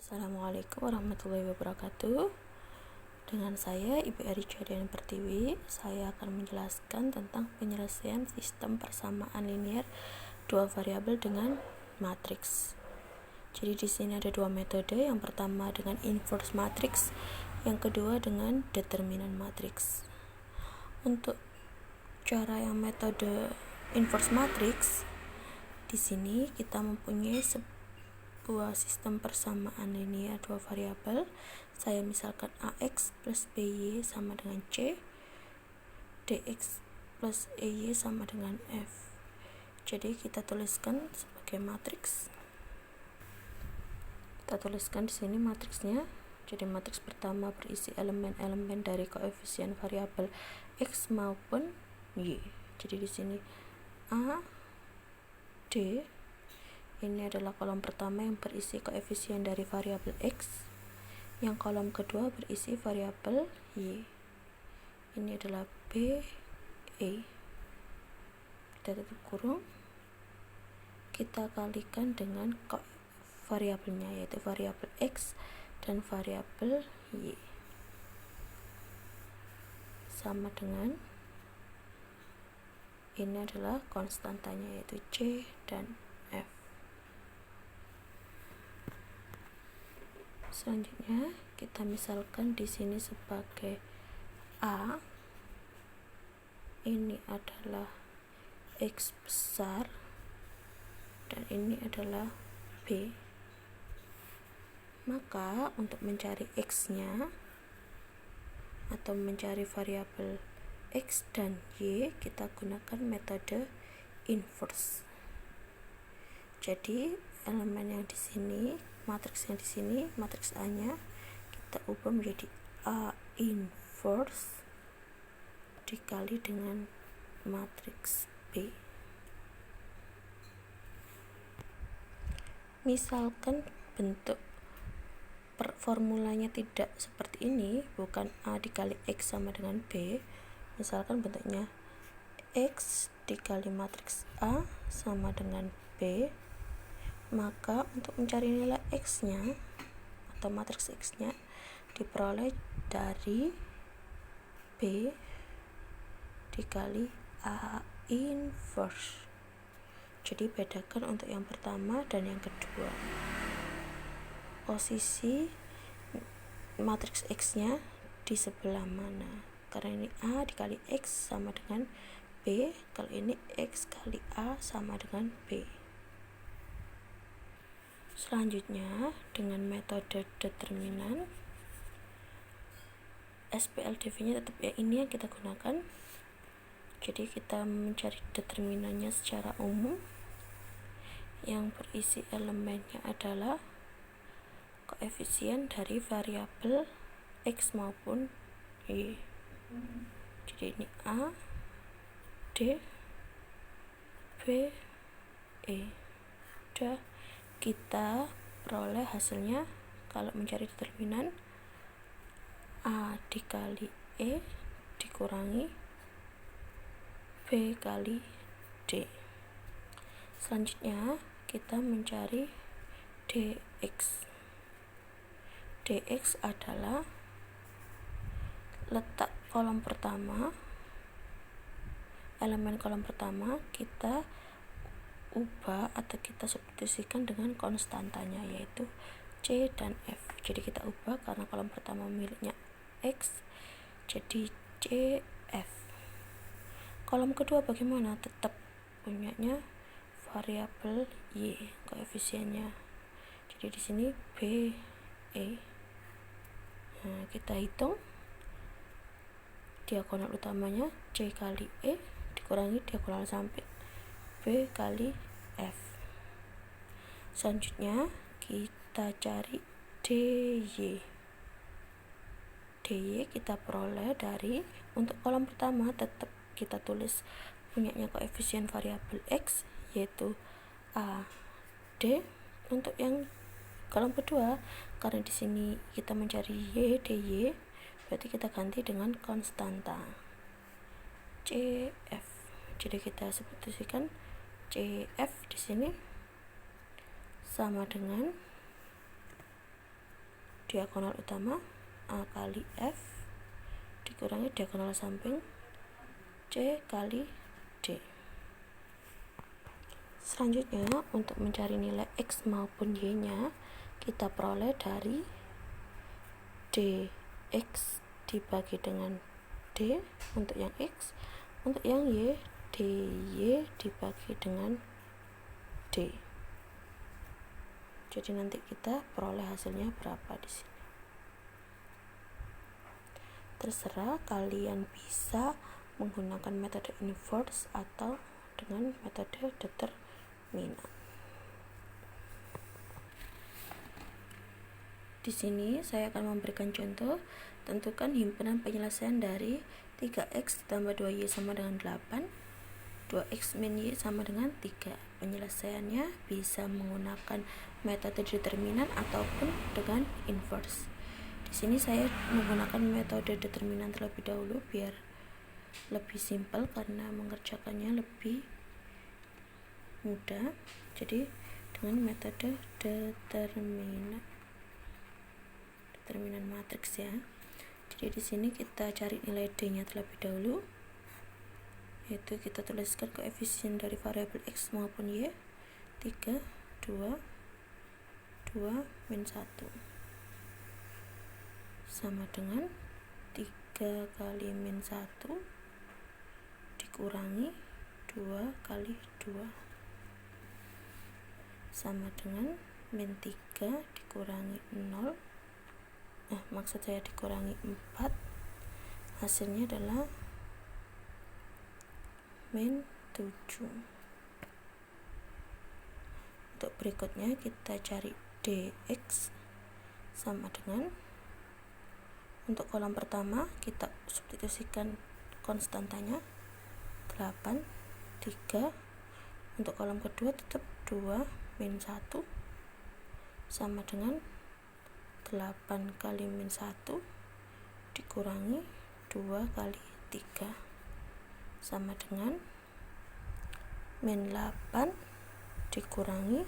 Assalamualaikum warahmatullahi wabarakatuh. Dengan saya Ibu Erica Dian Pertiwi, saya akan menjelaskan tentang penyelesaian sistem persamaan linear dua variabel dengan matriks. Jadi di sini ada dua metode, yang pertama dengan inverse matrix, yang kedua dengan determinan matrix. Untuk cara yang metode inverse matrix, di sini kita mempunyai sebuah sistem persamaan linear dua variabel. Saya misalkan AX plus BY sama dengan C, DX plus EY sama dengan F. Jadi kita tuliskan sebagai matriks. Kita tuliskan di sini matriksnya. Jadi matriks pertama berisi elemen-elemen dari koefisien variabel X maupun Y. Jadi di sini A, D, ini adalah kolom pertama yang berisi koefisien dari variabel X. Yang kolom kedua berisi variabel Y. Ini adalah B, E. Kita tutup kurung. Kita kalikan dengan variabelnya, yaitu variabel X dan variabel Y. Sama dengan ini adalah konstantanya, yaitu C dan F. Selanjutnya kita misalkan di sini sebagai A, ini adalah X besar dan ini adalah B. Maka untuk mencari X-nya atau mencari variabel X dan Y, kita gunakan metode inverse. Jadi elemen yang di sini, matriks yang di sini, matriks A-nya kita ubah menjadi A inverse dikali dengan matriks B. Misalkan bentuk formulanya tidak seperti ini, bukan A dikali X sama dengan B. Misalkan bentuknya X dikali matriks A sama dengan B, maka untuk mencari nilai X-nya atau matriks X-nya diperoleh dari B dikali A inverse. Jadi bedakan untuk yang pertama dan yang kedua. Posisi matriks X-nya di sebelah mana? Karena ini A dikali X sama dengan B, kalau ini X kali A sama dengan B. Selanjutnya dengan metode determinan, SPLDV-nya tetap ya ini yang kita gunakan. Jadi kita mencari determinannya secara umum, yang berisi elemennya adalah koefisien dari variabel X maupun Y. Jadi ini A, D, B, E. Udah, kita peroleh hasilnya. Kalau mencari determinan, A dikali E dikurangi B kali D. Selanjutnya kita mencari DX. DX adalah letak kolom pertama, elemen kolom pertama kita ubah atau kita substitusikan dengan konstantanya, yaitu C dan F. Jadi kita ubah karena kolom pertama miliknya X, jadi CF. Kolom kedua bagaimana? Tetap punyanya variabel Y, koefisiennya. Jadi di sini B, E. Nah, kita hitung diagonal utamanya C kali E dikurangi diagonal samping B kali F. Selanjutnya kita cari DY. DY kita peroleh dari, untuk kolom pertama tetap kita tulis punyanya koefisien variabel X, yaitu A, D. Untuk yang kolom kedua, karena di sini kita mencari Y, DY, berarti kita ganti dengan konstanta CF. Jadi kita substitusikan CF di sini sama dengan diagonal utama A kali F dikurangi diagonal samping C kali D. Selanjutnya, untuk mencari nilai X maupun Y-nya, kita peroleh dari dx dibagi dengan D untuk yang X, untuk yang Y, dy dibagi dengan D. Jadi nanti kita peroleh hasilnya berapa di sini. Terserah, kalian bisa menggunakan metode inverse atau dengan metode determinan. Di sini saya akan memberikan contoh. Tentukan himpunan penyelesaian dari 3x ditambah 2y sama dengan 8, 2x min y sama dengan 3. Penyelesaiannya bisa menggunakan metode determinan ataupun dengan inverse. Di sini saya menggunakan metode determinan terlebih dahulu biar lebih simpel karena mengerjakannya lebih mudah. Jadi dengan metode determinan matriks ya. Jadi di sini kita cari nilai D-nya terlebih dahulu, yaitu kita tuliskan koefisien dari variabel X maupun Y 3, 2, 2, min 1 sama dengan 3 kali min 1 dikurangi 2 kali 2 sama dengan min 3 dikurangi 0, maksud saya dikurangi 4, hasilnya adalah min 7. Untuk berikutnya kita cari dx sama dengan, untuk kolom pertama kita substitusikan konstantanya 8, 3. Untuk kolom kedua tetap 2 min 1 sama dengan 8 kali min 1 dikurangi 2 kali 3 sama dengan min 8 dikurangi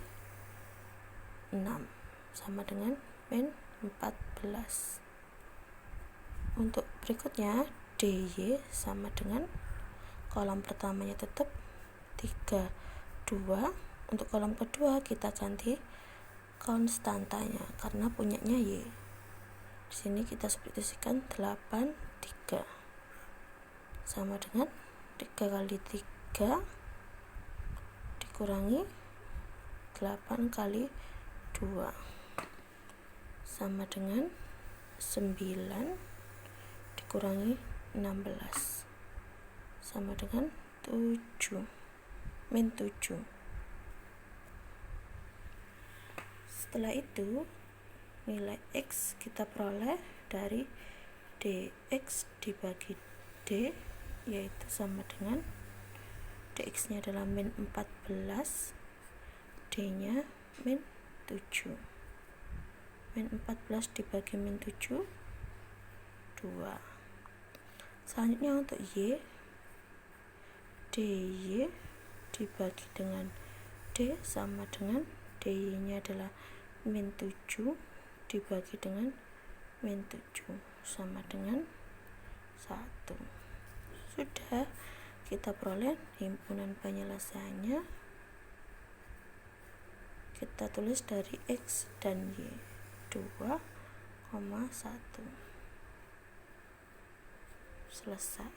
6 sama dengan min 14. Untuk berikutnya dy sama dengan, kolom pertamanya tetap 3, 2. Untuk kolom kedua kita ganti konstantanya karena punyanya y. Di sini kita substitusikan 8, 3 sama dengan 3 kali 3 dikurangi 8 kali 2 sama dengan 9 dikurangi 16 sama dengan 7, min 7. Setelah itu nilai X kita peroleh dari dx dibagi D, yaitu sama dengan dx nya adalah min 14, D nya min 7. Min 14 dibagi min 7 2. Selanjutnya untuk y, dy dibagi dengan D sama dengan dy nya adalah min 7 dibagi dengan min 7 sama dengan 1. Sudah, kita peroleh himpunan penyelesaiannya. Kita tulis dari X dan Y 2,1. Selesai.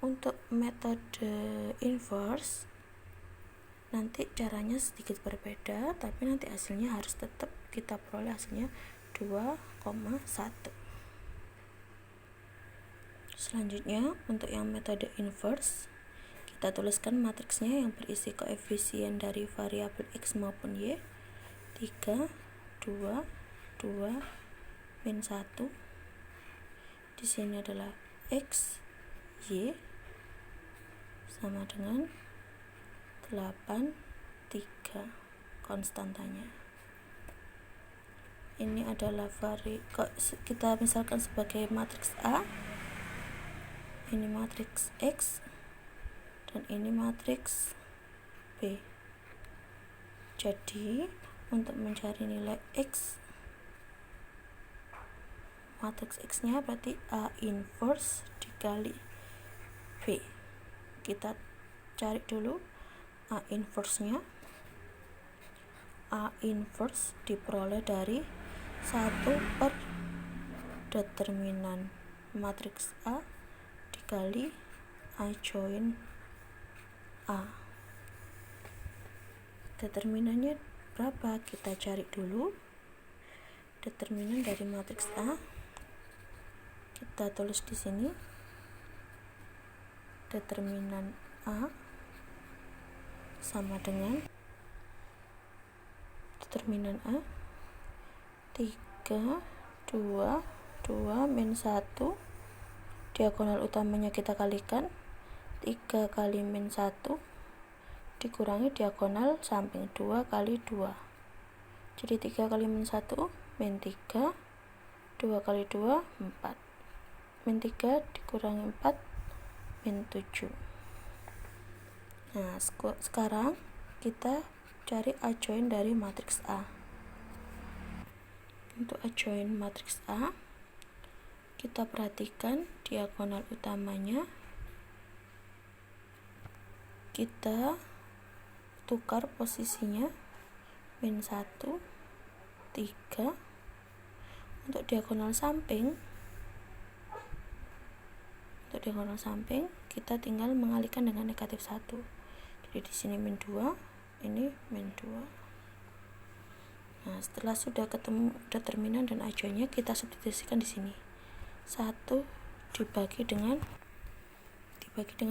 Untuk metode inverse nanti caranya sedikit berbeda, tapi nanti hasilnya harus tetap kita peroleh hasilnya 2,1. Selanjutnya untuk yang metode inverse, kita tuliskan matriksnya yang berisi koefisien dari variabel X maupun Y 3, 2, 2, min 1. Di sini adalah X, Y sama dengan 8, 3 konstantanya. Ini adalah kita misalkan sebagai matriks A, ini matriks X dan ini matriks B. Jadi Untuk mencari nilai X, matriks X nya berarti A inverse dikali B. Kita cari dulu A inverse nya. A inverse diperoleh dari 1 per determinan matriks A dikali adjoint A. Determinannya berapa? Kita cari dulu determinan dari matriks A. Kita tulis di sini determinan A sama dengan determinan A 3, 2, 2 min 1, diagonal utamanya kita kalikan 3 kali min 1 dikurangi diagonal samping 2 kali 2, jadi 3 kali min 1 min 3, 2 kali 2 4, min 3 dikurangi 4 min 7. Nah sekarang kita cari adjoint dari matriks A. Untuk adjoint matriks A, kita perhatikan diagonal utamanya kita tukar posisinya min 1, 3. Untuk diagonal samping kita tinggal mengalihkan dengan negatif 1. Jadi di sini min 2, ini min 2. Nah, setelah sudah ketemu determinan dan adjointnya, kita substitusikan di sini. 1 dibagi dengan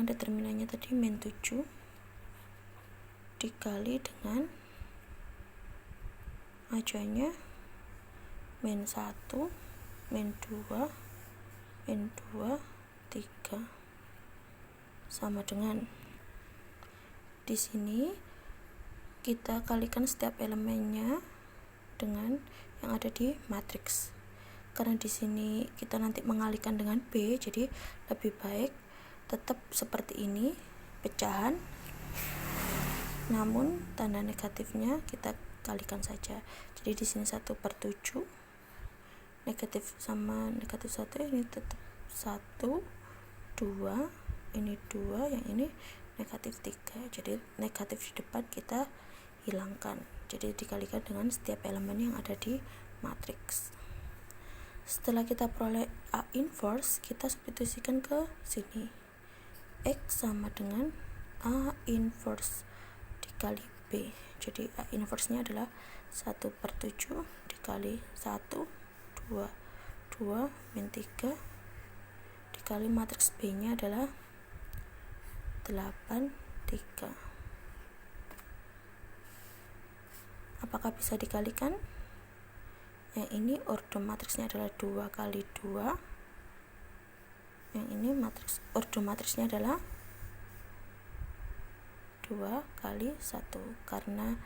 determinannya tadi min 7 dikali dengan adjointnya min 1, min 2, min 2, 3 sama dengan di sini kita kalikan setiap elemennya dengan yang ada di matriks. Karena di sini kita nanti mengalihkan dengan B, jadi lebih baik tetap seperti ini pecahan, namun tanda negatifnya kita kalikan saja. Jadi di sini 1/7 negatif sama negatif 1, ini tetap 1, 2, ini 2, yang ini negatif 3. Jadi negatif di depan kita hilangkan, jadi dikalikan dengan setiap elemen yang ada di matriks. Setelah kita peroleh A inverse, kita substitusikan ke sini. X sama dengan A inverse dikali B. Jadi A inverse nya adalah 1/7 dikali 1, 2, 2 min 3 dikali matriks B nya adalah 8, 3. Apakah bisa dikalikan? Yang ini ordo matriksnya adalah 2 kali 2. Yang ini ordo matriksnya adalah 2 kali 1. Karena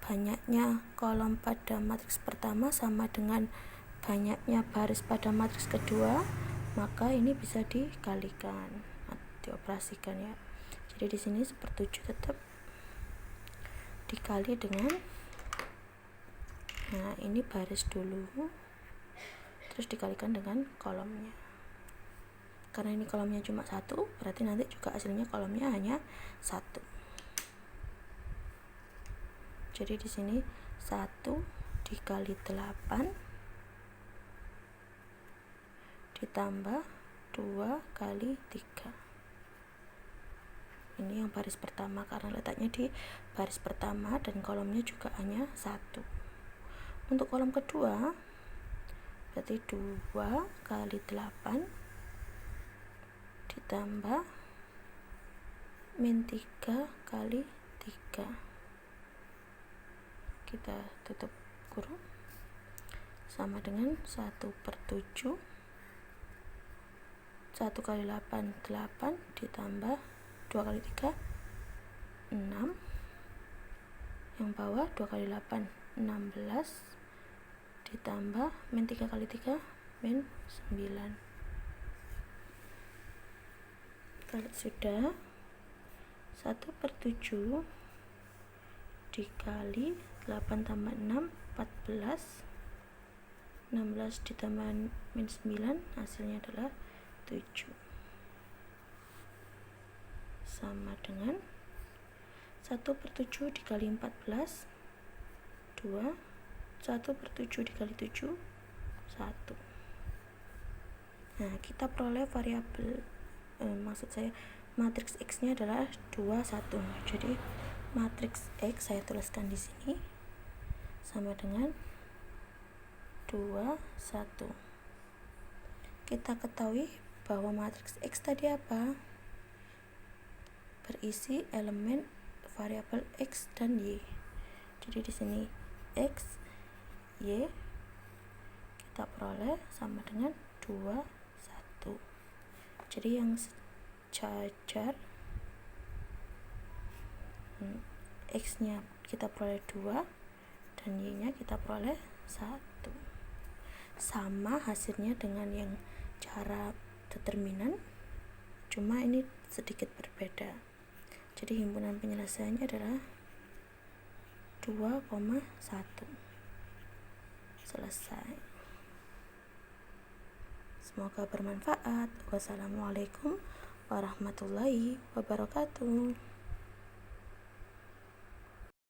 banyaknya kolom pada matriks pertama sama dengan banyaknya baris pada matriks kedua, maka ini bisa dikalikan, dioperasikan ya. Jadi di sini 1/7 tetap dikali dengan, nah ini baris dulu, terus dikalikan dengan kolomnya. Karena ini kolomnya cuma 1, berarti nanti juga hasilnya kolomnya hanya 1. Jadi di sini 1 dikali 8 ditambah 2 kali 3. Ini yang baris pertama karena letaknya di baris pertama dan kolomnya juga hanya 1. Untuk kolom kedua berarti 2 kali 8 ditambah min 3 kali 3. Kita tutup kurung sama dengan 1/7. 1 kali 8 8 ditambah 2 kali 3 6, yang bawah 2 kali 8 16 ditambah min 3 kali 3 min 9. Kalau sudah 1/7 dikali 8 tambah 6 14, 16 ditambah min 9 hasilnya adalah 7, sama dengan 1/7 dikali 14 2, 1/7 dikali 7 1. Nah, kita peroleh variabel maksud saya matriks X nya adalah 2 1. Jadi matriks X saya tuliskan di sini sama dengan 2 1. Kita ketahui bahwa matriks X tadi apa? Berisi elemen variabel X dan Y. Jadi di sini X, Y kita peroleh sama dengan 2 1. Jadi yang sejajar X nya kita peroleh 2 dan Y nya kita peroleh 1, sama hasilnya dengan yang cara determinan, cuma ini sedikit berbeda. Jadi himpunan penyelesaiannya adalah 2,1. Selesai. Semoga bermanfaat. Wassalamualaikum warahmatullahi wabarakatuh.